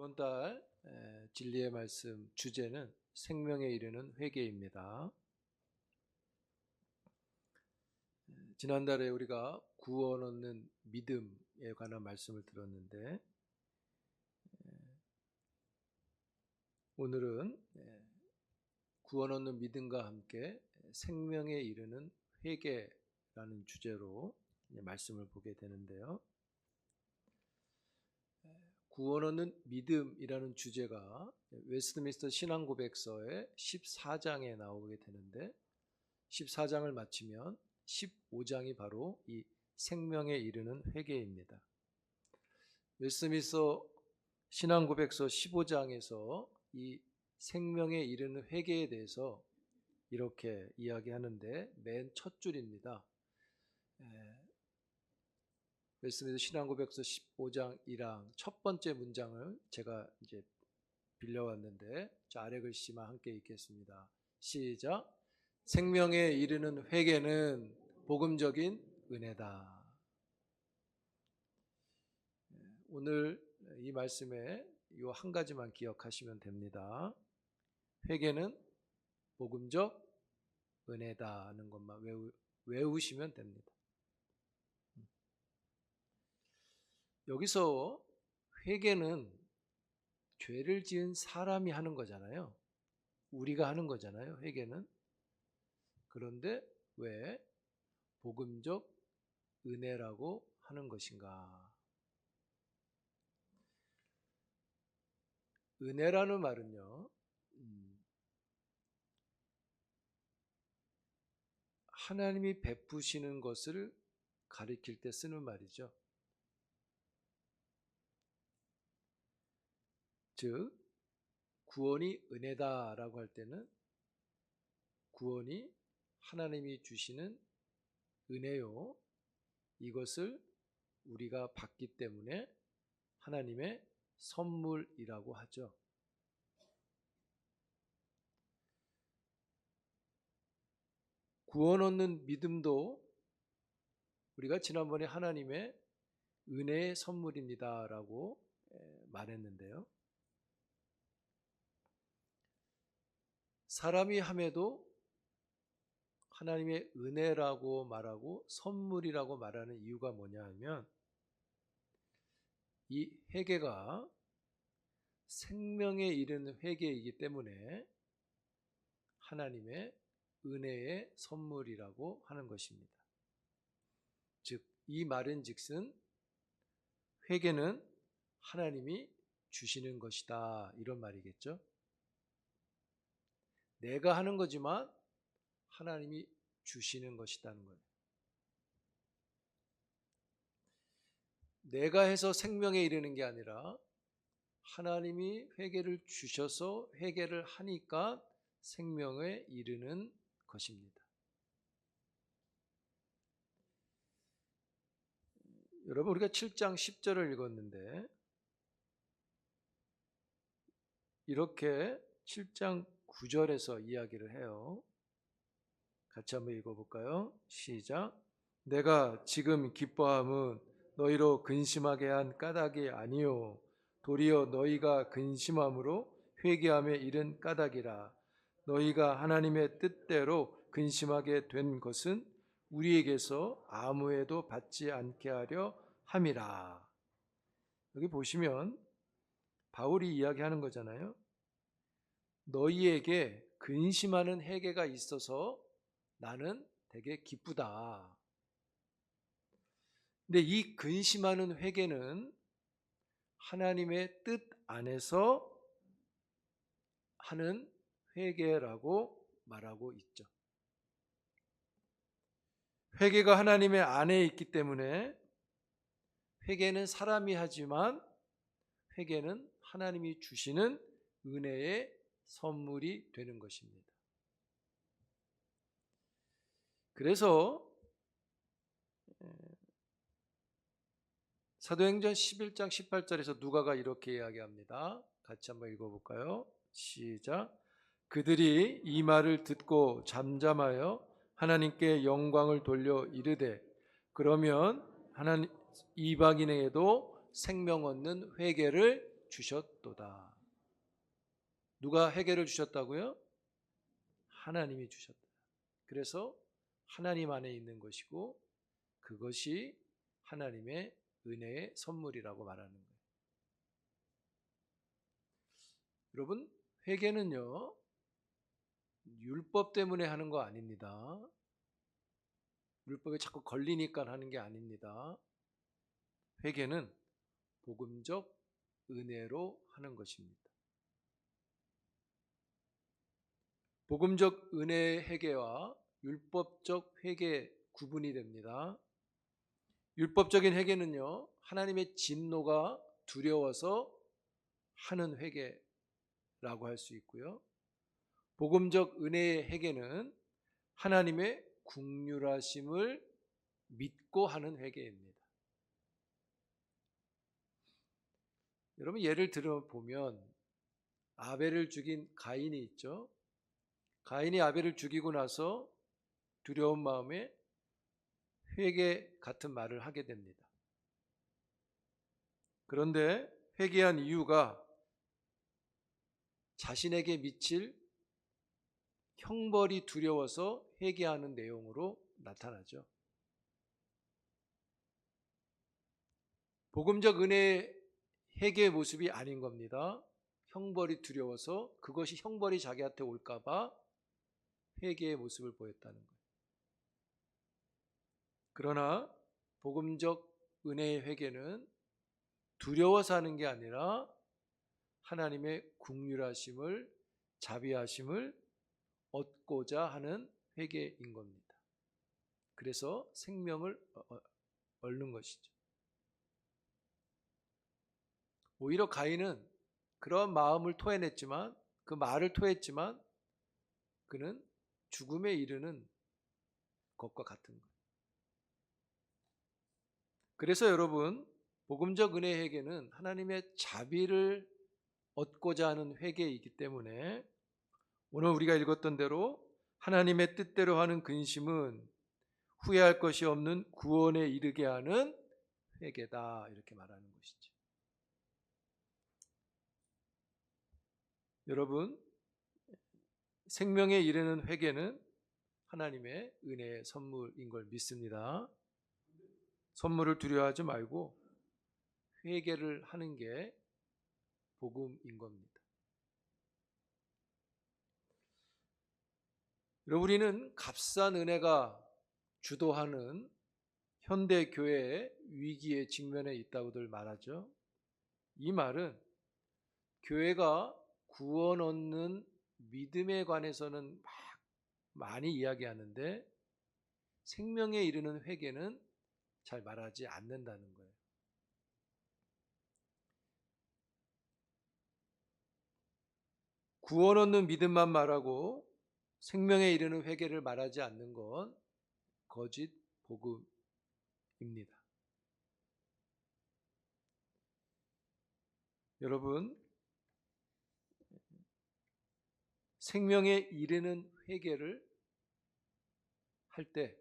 이번 달 진리의 말씀 주제는 생명에 이르는 회개입니다. 지난달에 우리가 구원 얻는 믿음에 관한 말씀을 들었는데 오늘은 구원 얻는 믿음과 함께 생명에 이르는 회개라는 주제로 말씀을 보게 되는데요. 구원 얻는 믿음이라는 주제가 웨스트민스터 신앙고백서의 14장에 나오게 되는데 14장을 마치면 15장이 바로 이 생명에 이르는 회개입니다. 웨스트민스터 신앙고백서 15장에서 이 생명에 이르는 회개에 대해서 이렇게 이야기하는데 맨 첫 줄입니다. 웨스트민스터 신앙고백서 15장 1항 첫 번째 문장을 제가 이제 빌려왔는데 아래 글씨만 함께 읽겠습니다. 시작. 생명에 이르는 회개는 복음적인 은혜다. 오늘 이 말씀에 이 한 가지만 기억하시면 됩니다. 회개는 복음적 은혜다 하는 것만 외우시면 됩니다. 여기서 회개는 죄를 지은 사람이 하는 거잖아요. 우리가 하는 거잖아요. 회개는. 그런데 왜 복음적 은혜라고 하는 것인가? 은혜라는 말은요, 하나님이 베푸시는 것을 가리킬 때 쓰는 말이죠. 즉 구원이 은혜다라고 할 때는 구원이 하나님이 주시는 은혜요, 이것을 우리가 받기 때문에 하나님의 선물이라고 하죠. 구원 얻는 믿음도 우리가 지난번에 하나님의 은혜의 선물입니다라고 말했는데요. 사람이 함에도 하나님의 은혜라고 말하고 선물이라고 말하는 이유가 뭐냐 하면 이 회개가 생명에 이르는 회개이기 때문에 하나님의 은혜의 선물이라고 하는 것입니다. 즉, 이 말은 즉슨 회개는 하나님이 주시는 것이다, 이런 말이겠죠. 내가 하는 거지만 하나님이 주시는 것이라는 거예요. 내가 해서 생명에 이르는 게 아니라 하나님이 회개를 주셔서 회개를 하니까 생명에 이르는 것입니다. 여러분, 우리가 7장 10절을 읽었는데 이렇게 7장 9절에서 이야기를 해요. 같이 한번 읽어볼까요? 시작. 내가 지금 기뻐함은 너희로 근심하게 한 까닭이 아니요 도리어 너희가 근심함으로 회개함에 이른 까닭이라. 너희가 하나님의 뜻대로 근심하게 된 것은 우리에게서 아무에도 받지 않게 하려 함이라. 여기 보시면 바울이 이야기하는 거잖아요. 너희에게 근심하는 회개가 있어서 나는 되게 기쁘다. 근데 이 근심하는 회개는 하나님의 뜻 안에서 하는 회개라고 말하고 있죠. 회개가 하나님의 안에 있기 때문에 회개는 사람이 하지만 회개는 하나님이 주시는 은혜의 선물이 되는 것입니다. 그래서 사도행전 11장 18절에서 누가가 이렇게 이야기합니다. 같이 한번 읽어볼까요? 시작. 그들이 이 말을 듣고 잠잠하여 하나님께 영광을 돌려 이르되 그러면 하나님 이방인에게도 생명 얻는 회개를 주셨도다. 누가 회개를 주셨다고요? 하나님이 주셨다. 그래서 하나님 안에 있는 것이고 그것이 하나님의 은혜의 선물이라고 말하는 거예요. 여러분, 회개는요, 율법 때문에 하는 거 아닙니다. 율법에 자꾸 걸리니까 하는 게 아닙니다. 회개는 복음적 은혜로 하는 것입니다. 복음적 은혜의 회개와 율법적 회개 구분이 됩니다. 율법적인 회개는요, 하나님의 진노가 두려워서 하는 회개라고 할 수 있고요. 복음적 은혜의 회개는 하나님의 긍휼하심을 믿고 하는 회개입니다. 여러분, 예를 들어 보면 아벨을 죽인 가인이 있죠. 가인이 아벨을 죽이고 나서 두려운 마음에 회개 같은 말을 하게 됩니다. 그런데 회개한 이유가 자신에게 미칠 형벌이 두려워서 회개하는 내용으로 나타나죠. 복음적 은혜의 회개의 모습이 아닌 겁니다. 형벌이 두려워서 그것이 형벌이 자기한테 올까 봐 회개의 모습을 보였다는 거예요. 그러나 복음적 은혜의 회개는 두려워서 하는 게 아니라 하나님의 긍휼하심을, 자비하심을 얻고자 하는 회개인 겁니다. 그래서 생명을 얻는 것이죠. 오히려 가인은 그런 마음을 토해냈지만, 그 말을 토했지만 그는 죽음에 이르는 것과 같은 거예요. 그래서 여러분, 복음적 은혜 회개는 하나님의 자비를 얻고자 하는 회개이기 때문에 오늘 우리가 읽었던 대로 하나님의 뜻대로 하는 근심은 후회할 것이 없는 구원에 이르게 하는 회개다, 이렇게 말하는 것이죠. 여러분, 생명에 이르는 회개는 하나님의 은혜의 선물인 걸 믿습니다. 선물을 두려워하지 말고 회개를 하는 게 복음인 겁니다. 여러분, 우리는 값싼 은혜가 주도하는 현대 교회의 위기에 직면해 있다고들 말하죠. 이 말은 교회가 구원 얻는 믿음에 관해서는 많이 이야기하는데 생명에 이르는 회개는 잘 말하지 않는다는 거예요. 구원 얻는 믿음만 말하고 생명에 이르는 회개를 말하지 않는 건 거짓 복음입니다. 여러분, 생명에 이르는 회개를 할 때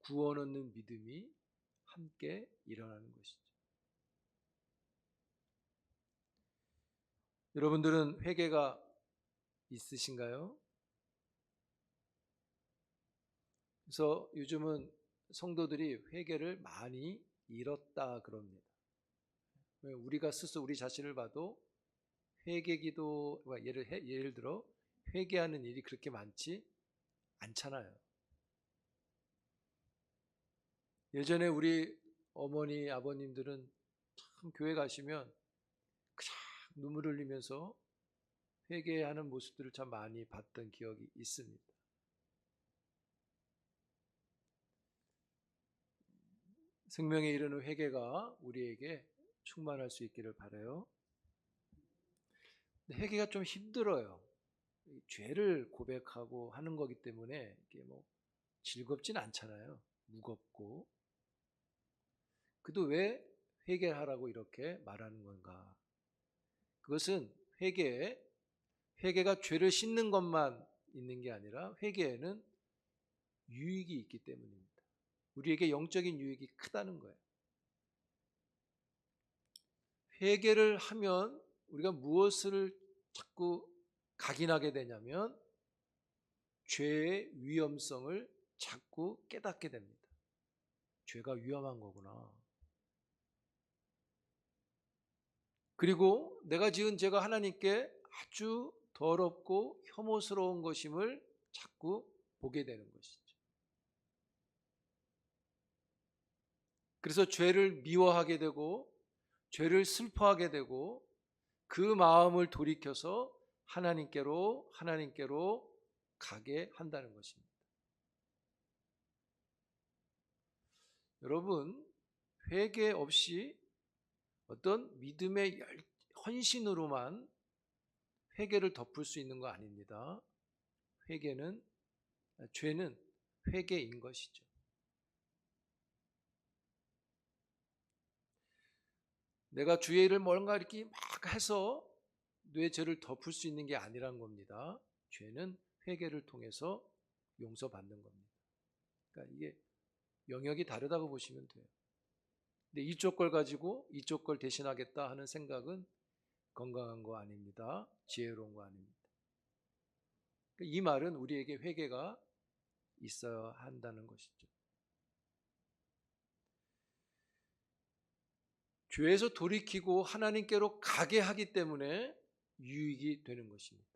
구원 얻는 믿음이 함께 일어나는 것이죠. 여러분들은 회개가 있으신가요? 그래서 요즘은 성도들이 회개를 많이 잃었다 그럽니다. 우리가 스스로 우리 자신을 봐도 회개기도 예를 들어 회개하는 일이 그렇게 많지 않잖아요. 예전에 우리 어머니 아버님들은 참 교회 가시면 그냥 눈물 흘리면서 회개하는 모습들을 참 많이 봤던 기억이 있습니다. 생명에 이르는 회개가 우리에게 충만할 수 있기를 바라요. 회개가 좀 힘들어요. 죄를 고백하고 하는 거기 때문에 이게 뭐 즐겁진 않잖아요. 무겁고. 그래도 왜 회개하라고 이렇게 말하는 건가? 그것은 회개가 죄를 씻는 것만 있는 게 아니라 회개에는 유익이 있기 때문입니다. 우리에게 영적인 유익이 크다는 거예요. 회개를 하면 우리가 무엇을 자꾸 각인하게 되냐면 죄의 위험성을 자꾸 깨닫게 됩니다. 죄가 위험한 거구나. 그리고 내가 지은 죄가 하나님께 아주 더럽고 혐오스러운 것임을 자꾸 보게 되는 것이죠. 그래서 죄를 미워하게 되고 죄를 슬퍼하게 되고 그 마음을 돌이켜서 하나님께로 가게 한다는 것입니다. 여러분, 회개 없이 어떤 믿음의 헌신으로만 회개를 덮을 수 있는 거 아닙니다. 죄는 회개인 것이죠. 내가 주의 일을 뭔가 이렇게 막 해서 내 죄를 덮을 수 있는 게 아니란 겁니다. 죄는 회개를 통해서 용서받는 겁니다. 그러니까 이게 영역이 다르다고 보시면 돼요. 근데 이쪽 걸 가지고 이쪽 걸 대신하겠다 하는 생각은 건강한 거 아닙니다. 지혜로운 거 아닙니다. 이 말은 우리에게 회개가 있어야 한다는 것이죠. 죄에서 돌이키고 하나님께로 가게 하기 때문에 유익이 되는 것입니다.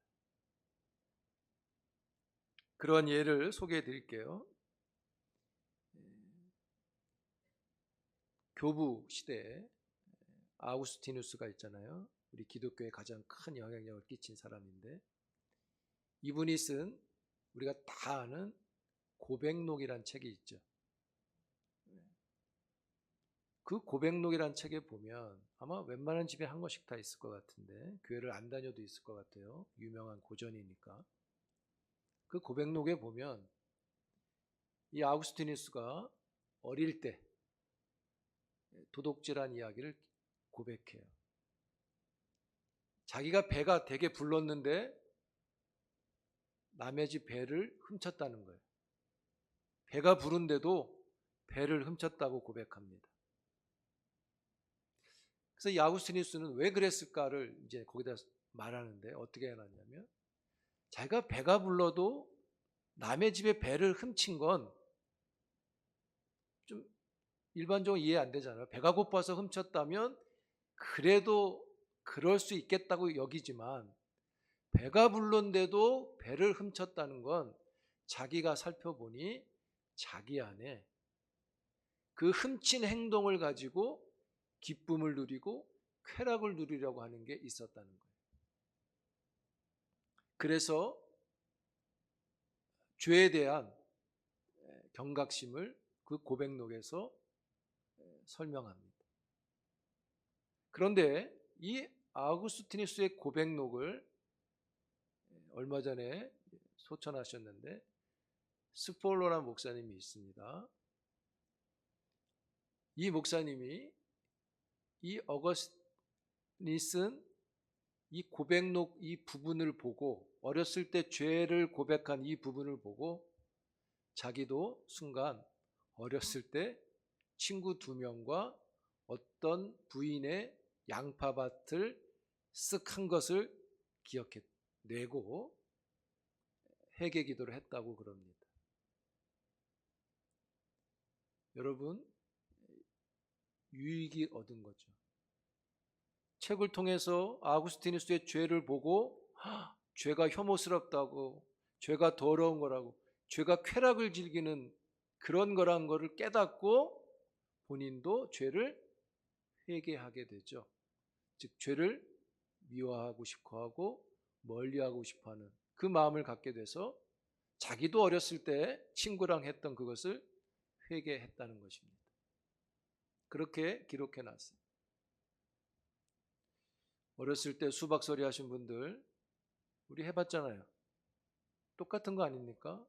그런 예를 소개해 드릴게요. 교부 시대에 아우구스티누스가 있잖아요. 우리 기독교에 가장 큰 영향력을 끼친 사람인데, 이분이 쓴 우리가 다 아는 고백록이란 책이 있죠. 그 고백록이란 책에 보면 아마 웬만한 집에 한 권씩 다 있을 것 같은데, 교회를 안 다녀도 있을 것 같아요. 유명한 고전이니까. 그 고백록에 보면 이 아우구스티누스가 어릴 때 도둑질한 이야기를 고백해요. 자기가 배가 되게 불렀는데 남의 집 배를 훔쳤다는 거예요. 배가 부른데도 배를 훔쳤다고 고백합니다. 그래서 이 아우구스티누스는 왜 그랬을까를 이제 거기다 말하는데, 어떻게 해놨냐면, 자기가 배가 불러도 남의 집에 배를 훔친 건 좀 일반적으로 이해 안 되잖아요. 배가 고파서 훔쳤다면 그래도 그럴 수 있겠다고 여기지만, 배가 불렀는데도 배를 훔쳤다는 건 자기가 살펴보니 자기 안에 그 훔친 행동을 가지고 기쁨을 누리고 쾌락을 누리려고 하는 게 있었다는 거예요. 그래서 죄에 대한 경각심을 그 고백록에서 설명합니다. 그런데 이 아우구스티누스의 고백록을 얼마 전에 소천하셨는데 스폴로라는 목사님이 있습니다. 이 목사님이 이 어거스틴이 쓴 이 고백록 이 부분을 보고, 어렸을 때 죄를 고백한 이 부분을 보고 자기도 순간 어렸을 때 친구 2명과 어떤 부인의 양파밭을 쓱 한 것을 내고 회개 기도를 했다고 그럽니다. 여러분, 유익이 얻은 거죠. 책을 통해서 아우구스티누스의 죄를 보고 죄가 혐오스럽다고, 죄가 더러운 거라고, 죄가 쾌락을 즐기는 그런 거란 거를 깨닫고 본인도 죄를 회개하게 되죠. 즉 죄를 미워하고 싶어하고 멀리하고 싶어하는 그 마음을 갖게 돼서 자기도 어렸을 때 친구랑 했던 그것을 회개했다는 것입니다. 그렇게 기록해 놨어요. 어렸을 때 수박소리 하신 분들 우리 해봤잖아요. 똑같은 거 아닙니까?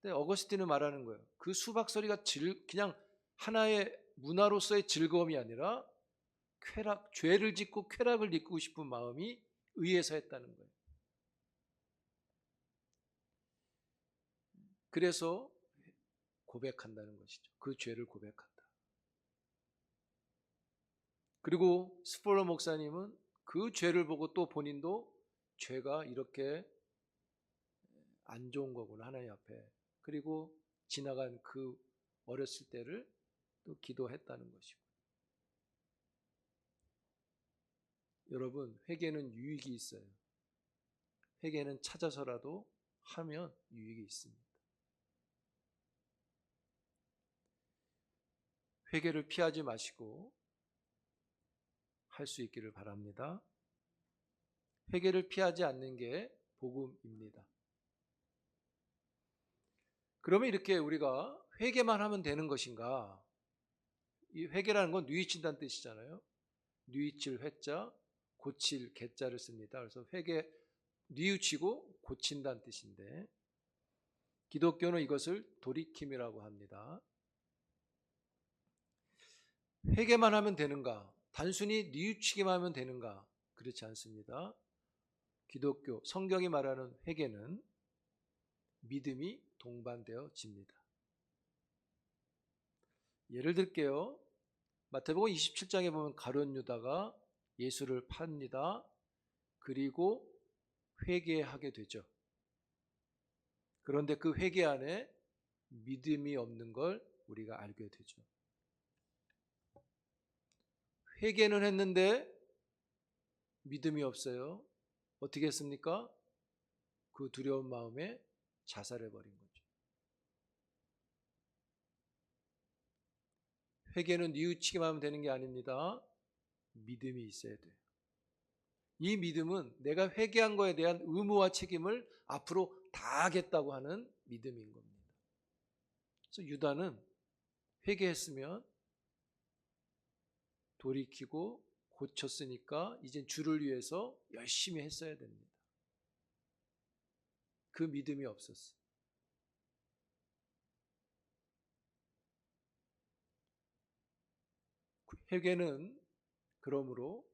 근데 어거스틴은 말하는 거예요. 그 수박소리가 그냥 하나의 문화로서의 즐거움이 아니라 죄를 짓고 쾌락을 느끼고 싶은 마음이 의해서 했다는 거예요. 그래서 고백한다는 것이죠. 그 죄를 고백한다. 그리고 스폴러 목사님은 그 죄를 보고 또 본인도 죄가 이렇게 안 좋은 거구나 하나님 앞에. 그리고 지나간 그 어렸을 때를 또 기도했다는 것이고. 여러분, 회개는 유익이 있어요. 회개는 찾아서라도 하면 유익이 있습니다. 회개를 피하지 마시고 할 수 있기를 바랍니다. 회개를 피하지 않는 게 복음입니다. 그러면 이렇게 우리가 회개만 하면 되는 것인가? 이 회개라는 건 뉘우친다는 뜻이잖아요. 뉘우칠 회자, 고칠 개자를 씁니다. 그래서 회개, 뉘우치고 고친다는 뜻인데, 기독교는 이것을 돌이킴이라고 합니다. 회개만 하면 되는가? 단순히 뉘우치기만 하면 되는가? 그렇지 않습니다. 기독교, 성경이 말하는 회개는 믿음이 동반되어집니다. 예를 들게요. 마태복음 27장에 보면 가룟 유다가 예수를 팝니다. 그리고 회개하게 되죠. 그런데 그 회개 안에 믿음이 없는 걸 우리가 알게 되죠. 회개는 했는데 믿음이 없어요. 어떻게 했습니까? 그 두려운 마음에 자살해버린 거죠. 회개는 뉘우치기만 하면 되는 게 아닙니다. 믿음이 있어야 돼요. 이 믿음은 내가 회개한 거에 대한 의무와 책임을 앞으로 다하겠다고 하는 믿음인 겁니다. 그래서 유다는 회개했으면 돌이키고 고쳤으니까 이젠 주를 위해서 열심히 했어야 됩니다. 그 믿음이 없었어요. 회개는 그러므로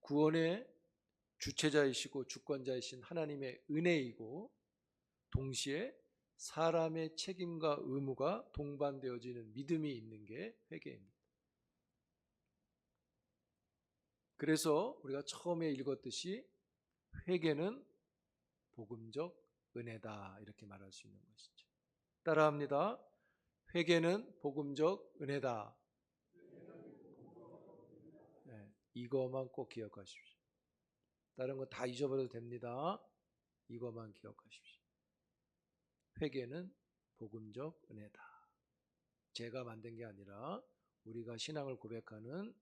구원의 주체자이시고 주권자이신 하나님의 은혜이고 동시에 사람의 책임과 의무가 동반되어지는 믿음이 있는 게 회개입니다. 그래서 우리가 처음에 읽었듯이 회개는 복음적 은혜다 이렇게 말할 수 있는 것이죠. 따라합니다. 회개는 복음적 은혜다. 네, 이거만 꼭 기억하십시오. 다른 거 다 잊어버려도 됩니다. 이거만 기억하십시오. 회개는 복음적 은혜다. 제가 만든 게 아니라 우리가 신앙을 고백하는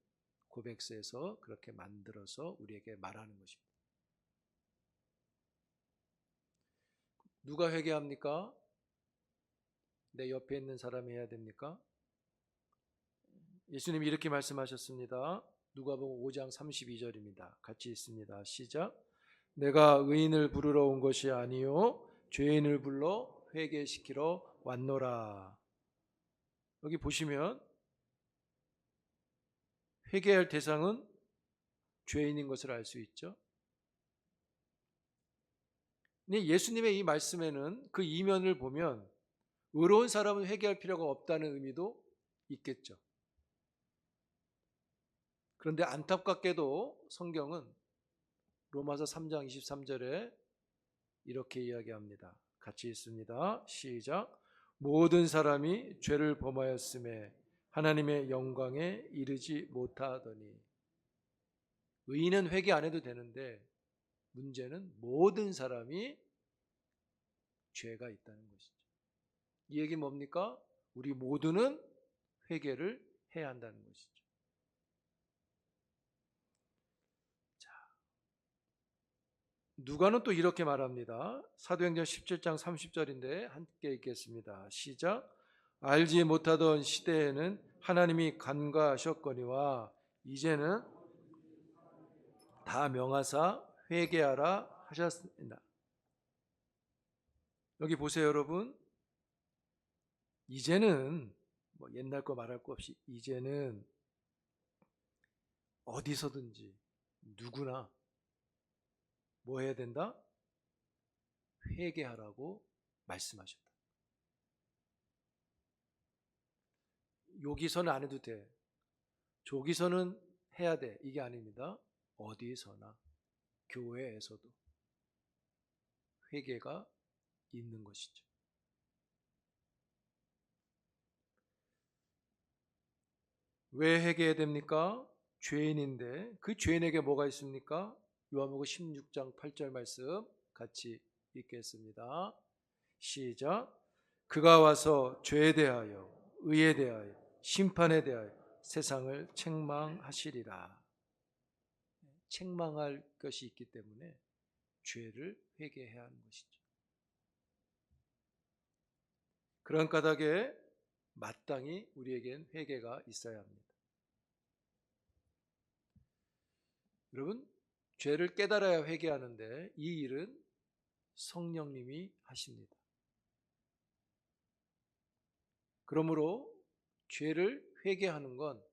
고백서에서 그렇게 만들어서 우리에게 말하는 것입니다. 누가 회개합니까? 내 옆에 있는 사람이 해야 됩니까? 예수님이 이렇게 말씀하셨습니다. 누가복음 5장 32절입니다. 같이 있습니다. 시작. 내가 의인을 부르러 온 것이 아니요 죄인을 불러 회개시키러 왔노라. 여기 보시면 회개할 대상은 죄인인 것을 알 수 있죠. 근데 예수님의 이 말씀에는 그 이면을 보면 의로운 사람은 회개할 필요가 없다는 의미도 있겠죠. 그런데 안타깝게도 성경은 로마서 3장 23절에 이렇게 이야기합니다. 같이 있습니다. 시작. 모든 사람이 죄를 범하였음에 하나님의 영광에 이르지 못하더니. 의인은 회개 안 해도 되는데 문제는 모든 사람이 죄가 있다는 것이죠. 이 얘기 뭡니까? 우리 모두는 회개를 해야 한다는 것이죠. 누가는 또 이렇게 말합니다. 사도행전 17장 30절인데 함께 읽겠습니다. 시작. 알지 못하던 시대에는 하나님이 간과하셨거니와 이제는 다 명하사 회개하라 하셨습니다. 여기 보세요, 여러분. 이제는 뭐 옛날 거 말할 거 없이 이제는 어디서든지 누구나 뭐 해야 된다? 회개하라고 말씀하셨다. 여기서는 안 해도 돼. 저기서는 해야 돼, 이게 아닙니다. 어디서나, 교회에서도 회개가 있는 것이죠. 왜 회개해야 됩니까? 죄인인데 그 죄인에게 뭐가 있습니까? 요한복음 16장 8절 말씀 같이 읽겠습니다. 시작. 그가 와서 죄에 대하여 의에 대하여 심판에 대하여 세상을 책망하시리라. 책망할 것이 있기 때문에 죄를 회개해야 하는 것이죠. 그런 까닭에 마땅히 우리에겐 회개가 있어야 합니다. 여러분, 죄를 깨달아야 회개하는데 이 일은 성령님이 하십니다. 그러므로 죄를 회개하는 건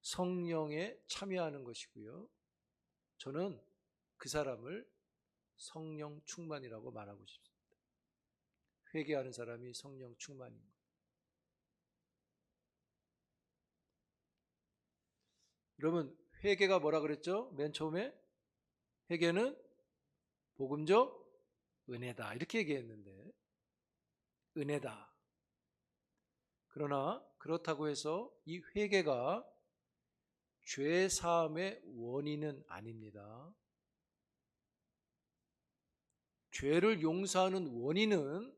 성령에 참여하는 것이고요. 저는 그 사람을 성령 충만이라고 말하고 싶습니다. 회개하는 사람이 성령 충만인 것. 여러분, 회개가 뭐라 그랬죠? 맨 처음에 회개는 복음적 은혜다 이렇게 얘기했는데, 은혜다. 그러나 그렇다고 해서 이 회개가 죄 사함의 원인은 아닙니다. 죄를 용서하는 원인은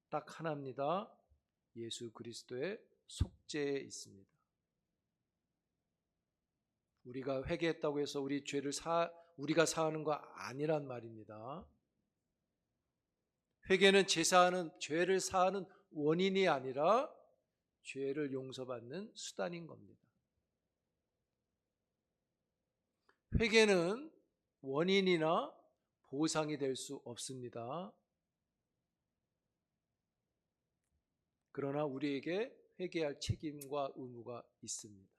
딱 하나입니다. 예수 그리스도의 속죄에 있습니다. 우리가 회개했다고 해서 우리 죄를 우리가 사하는 거 아니란 말입니다. 회개는 죄를 사하는 원인이 아니라 죄를 용서받는 수단인 겁니다. 회개는 원인이나 보상이 될 수 없습니다. 그러나 우리에게 회개할 책임과 의무가 있습니다.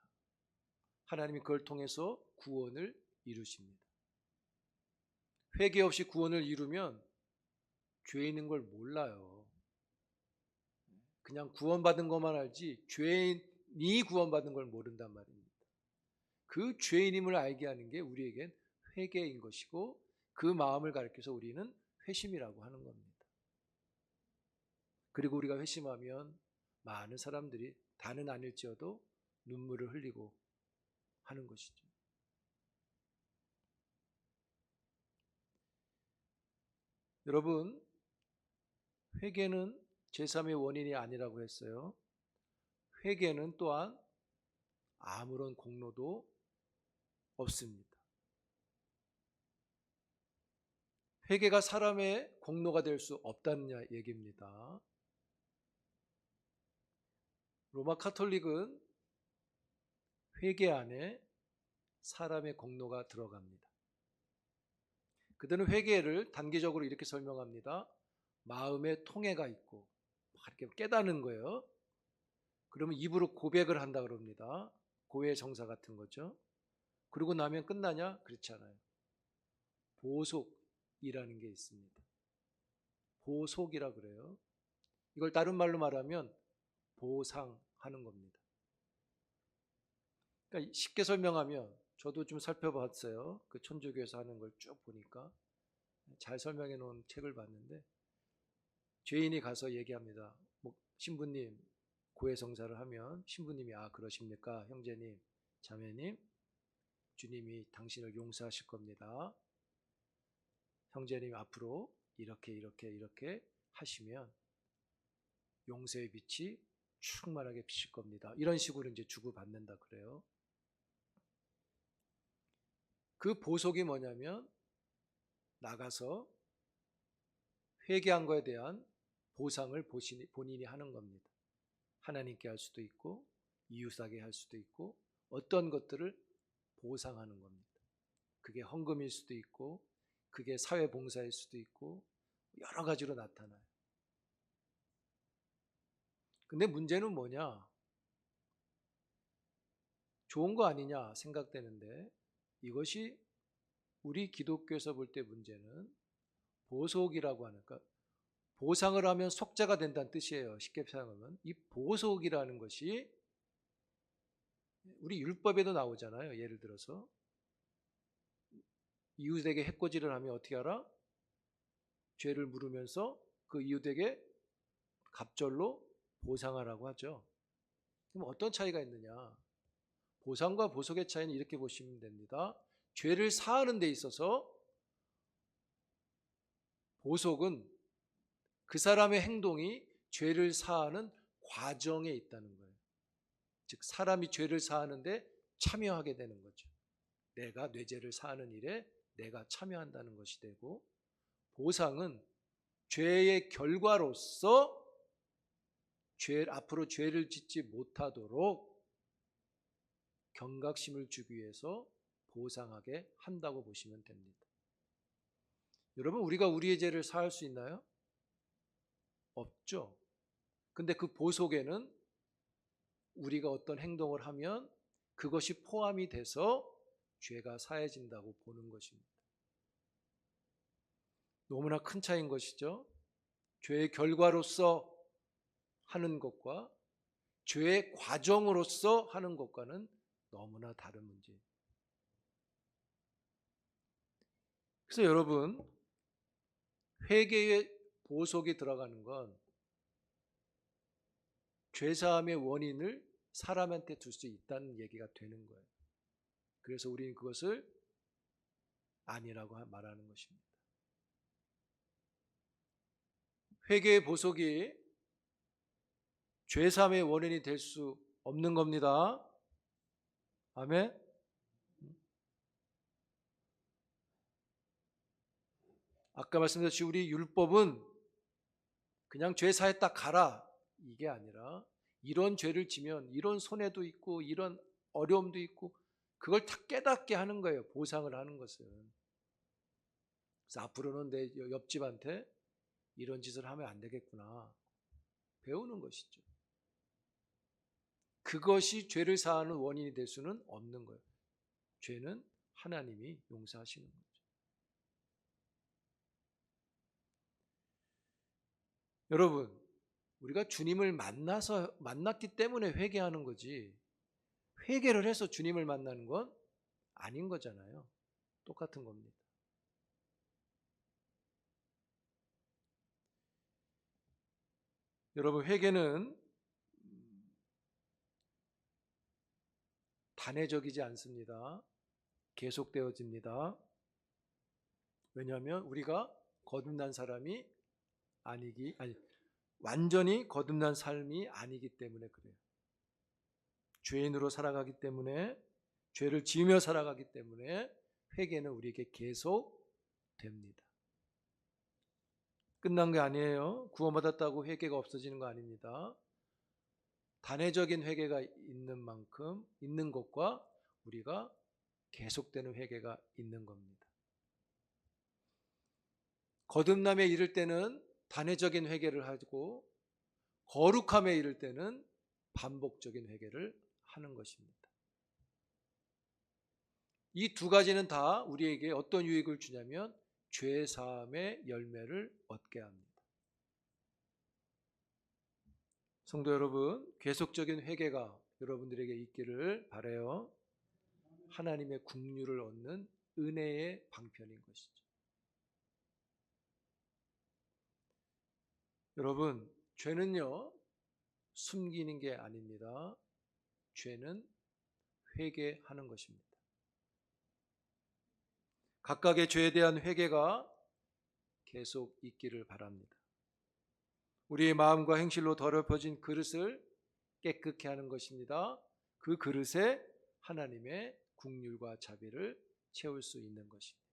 하나님이 그걸 통해서 구원을 이루십니다. 회개 없이 구원을 이루면 죄 있는 걸 몰라요. 그냥 구원받은 것만 알지 죄인이 구원받은 걸 모른단 말입니다. 그 죄인임을 알게 하는 게 우리에겐 회개인 것이고, 그 마음을 가리켜서 우리는 회심이라고 하는 겁니다. 그리고 우리가 회심하면 많은 사람들이 다는 아닐지어도 눈물을 흘리고 하는 것이죠. 여러분, 회개는 제3의 원인이 아니라고 했어요. 회개는 또한 아무런 공로도 없습니다. 회개가 사람의 공로가 될 수 없다는 얘기입니다. 로마 카톨릭은 회개 안에 사람의 공로가 들어갑니다. 그들은 회개를 단기적으로 이렇게 설명합니다. 마음의 통해가 있고 이렇게 깨닫는 거예요. 그러면 입으로 고백을 한다 그럽니다. 고해 정사 같은 거죠. 그러고 나면 끝나냐? 그렇지 않아요. 보속이라는 게 있습니다. 보속이라 그래요. 이걸 다른 말로 말하면 보상하는 겁니다. 그러니까 쉽게 설명하면, 저도 좀 살펴봤어요. 그 천주교에서 하는 걸 쭉 보니까 잘 설명해 놓은 책을 봤는데, 죄인이 가서 얘기합니다. 신부님, 고해성사를 하면 신부님이 그러십니까? 형제님, 자매님, 주님이 당신을 용서하실 겁니다. 형제님 앞으로 이렇게 하시면 용서의 빛이 충만하게 비칠 겁니다. 이런 식으로 이제 주고받는다 그래요. 그 보석이 뭐냐면, 나가서 회개한 거에 대한 보상을 본인이 하는 겁니다. 하나님께 할 수도 있고, 이웃에게 할 수도 있고, 어떤 것들을 보상하는 겁니다. 그게 헌금일 수도 있고, 그게 사회봉사일 수도 있고, 여러 가지로 나타나요. 근데 문제는 뭐냐? 좋은 거 아니냐 생각되는데, 이것이 우리 기독교에서 볼 때 문제는 보속이라고 하는, 그러니까 보상을 하면 속죄가 된다는 뜻이에요. 쉽게 생각하면 이 보속이라는 것이 우리 율법에도 나오잖아요. 예를 들어서 이웃에게 해코지를 하면 어떻게 하라? 죄를 물으면서 그 이웃에게 갑절로 보상하라고 하죠. 그럼 어떤 차이가 있느냐? 보상과 보속의 차이는 이렇게 보시면 됩니다. 죄를 사하는 데 있어서 보속은 그 사람의 행동이 죄를 사하는 과정에 있다는 거예요. 즉 사람이 죄를 사하는데 참여하게 되는 거죠. 내가 뇌죄를 사하는 일에 내가 참여한다는 것이 되고, 보상은 죄의 결과로서 앞으로 죄를 짓지 못하도록 경각심을 주기 위해서 보상하게 한다고 보시면 됩니다. 여러분, 우리가 우리의 죄를 사할 수 있나요? 없죠. 근데 그 보속에는 우리가 어떤 행동을 하면 그것이 포함이 돼서 죄가 사해진다고 보는 것입니다. 너무나 큰 차이인 것이죠. 죄의 결과로서 하는 것과 죄의 과정으로서 하는 것과는 너무나 다른 문제예요. 그래서 여러분, 회개의 보속이 들어가는 건 죄사함의 원인을 사람한테 둘 수 있다는 얘기가 되는 거예요. 그래서 우리는 그것을 아니라고 말하는 것입니다. 회개의 보속이 죄사함의 원인이 될 수 없는 겁니다. 아멘. 아까 말씀드렸듯이 우리 율법은 그냥 죄 사했다 가라 이게 아니라, 이런 죄를 지면 이런 손해도 있고 이런 어려움도 있고 그걸 다 깨닫게 하는 거예요. 보상을 하는 것은. 그래서 앞으로는 내 옆집한테 이런 짓을 하면 안 되겠구나 배우는 것이죠. 그것이 죄를 사하는 원인이 될 수는 없는 거예요. 죄는 하나님이 용서하시는 거죠. 여러분, 우리가 주님을 만났기 때문에 회개하는 거지, 회개를 해서 주님을 만나는 건 아닌 거잖아요. 똑같은 겁니다. 여러분, 회개는 단회적이지 않습니다. 계속되어집니다. 왜냐하면 우리가 거듭난 사람이 완전히 거듭난 삶이 아니기 때문에 그래요. 죄인으로 살아가기 때문에, 죄를 지으며 살아가기 때문에 회개는 우리에게 계속 됩니다. 끝난 게 아니에요. 구원받았다고 회개가 없어지는 거 아닙니다. 단회적인 회개가 있는 만큼, 있는 것과 우리가 계속되는 회개가 있는 겁니다. 거듭남에 이를 때는 단회적인 회개를 하고, 거룩함에 이를 때는 반복적인 회개를 하는 것입니다. 이 두 가지는 다 우리에게 어떤 유익을 주냐면 죄 사함의 열매를 얻게 합니다. 성도 여러분, 계속적인 회개가 여러분들에게 있기를 바라요. 하나님의 긍휼을 얻는 은혜의 방편인 것이죠. 여러분, 죄는요 숨기는 게 아닙니다. 죄는 회개하는 것입니다. 각각의 죄에 대한 회개가 계속 있기를 바랍니다. 우리의 마음과 행실로 더럽혀진 그릇을 깨끗게 하는 것입니다. 그 그릇에 하나님의 긍휼과 자비를 채울 수 있는 것입니다.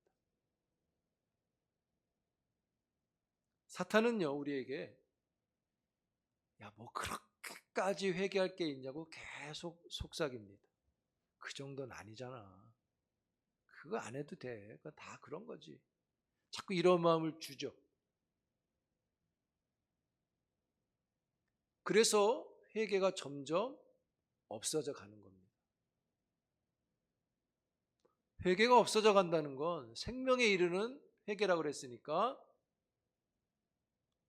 사탄은요 우리에게 뭐 그렇게까지 회개할 게 있냐고 계속 속삭입니다. 그 정도는 아니잖아. 그거 안 해도 돼. 그거 다 그런 거지. 자꾸 이런 마음을 주죠. 그래서 회개가 점점 없어져 가는 겁니다. 회개가 없어져 간다는 건 생명에 이르는 회개라고 그랬으니까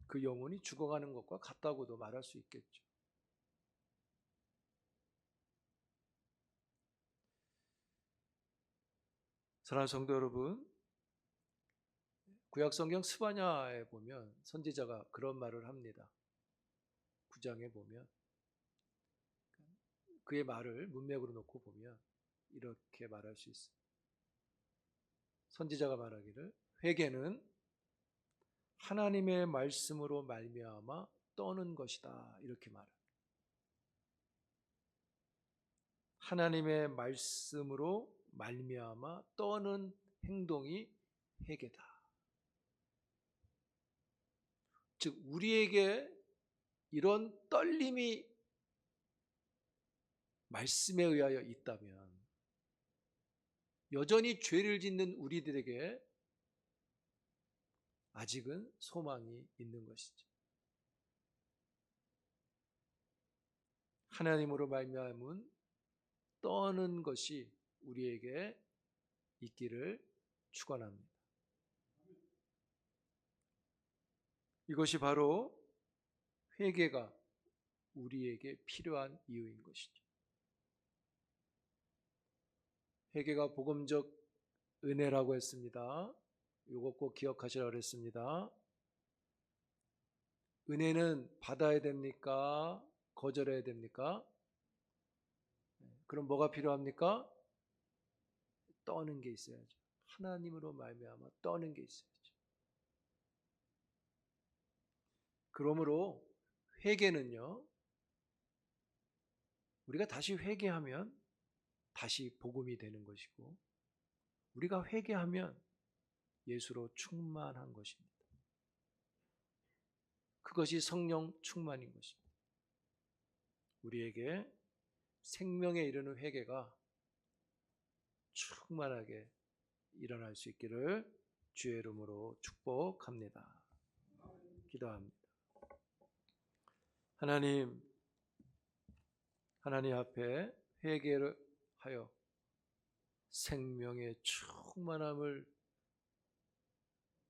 그 영혼이 죽어가는 것과 같다고도 말할 수 있겠죠. 사랑하는 성도 여러분, 구약성경 스바냐에 보면 선지자가 그런 말을 합니다. 9장에 보면 그의 말을 문맥으로 놓고 보면 이렇게 말할 수 있어요. 선지자가 말하기를 회개는 하나님의 말씀으로 말미암아 떠는 것이다, 이렇게 말합니다. 하나님의 말씀으로 말미암아 떠는 행동이 회개다. 즉 우리에게 이런 떨림이 말씀에 의하여 있다면 여전히 죄를 짓는 우리들에게 아직은 소망이 있는 것이죠. 하나님으로 말미암은 떠는 것이 우리에게 있기를 축원합니다. 이것이 바로 회개가 우리에게 필요한 이유인 것이죠. 회개가 복음적 은혜라고 했습니다. 이거 꼭 기억하시라고 그랬습니다. 은혜는 받아야 됩니까? 거절해야 됩니까? 그럼 뭐가 필요합니까? 떠는 게 있어야죠. 하나님으로 말미암아 떠는 게 있어야죠. 그러므로 회개는요, 우리가 다시 회개하면 다시 복음이 되는 것이고, 우리가 회개하면 예수로 충만한 것입니다. 그것이 성령 충만인 것입니다. 우리에게 생명에 이르는 회개가 충만하게 일어날 수 있기를 주의 이름으로 축복합니다. 기도합니다. 하나님 앞에 회개를 하여 생명의 충만함을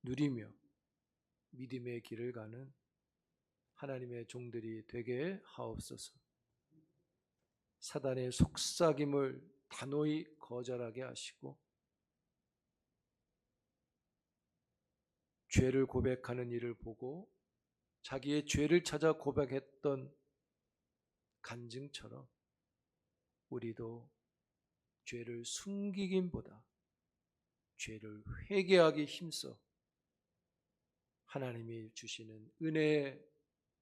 누리며 믿음의 길을 가는 하나님의 종들이 되게 하옵소서. 사단의 속삭임을 단호히 거절하게 하시고 죄를 고백하는 이를 보고 자기의 죄를 찾아 고백했던 간증처럼 우리도 죄를 숨기긴보다 죄를 회개하기 힘써 하나님이 주시는 은혜의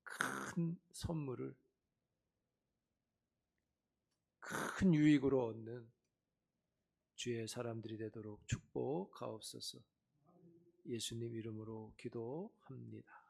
큰 선물을 큰 유익으로 얻는 주의 사람들이 되도록 축복하옵소서. 예수님 이름으로 기도합니다.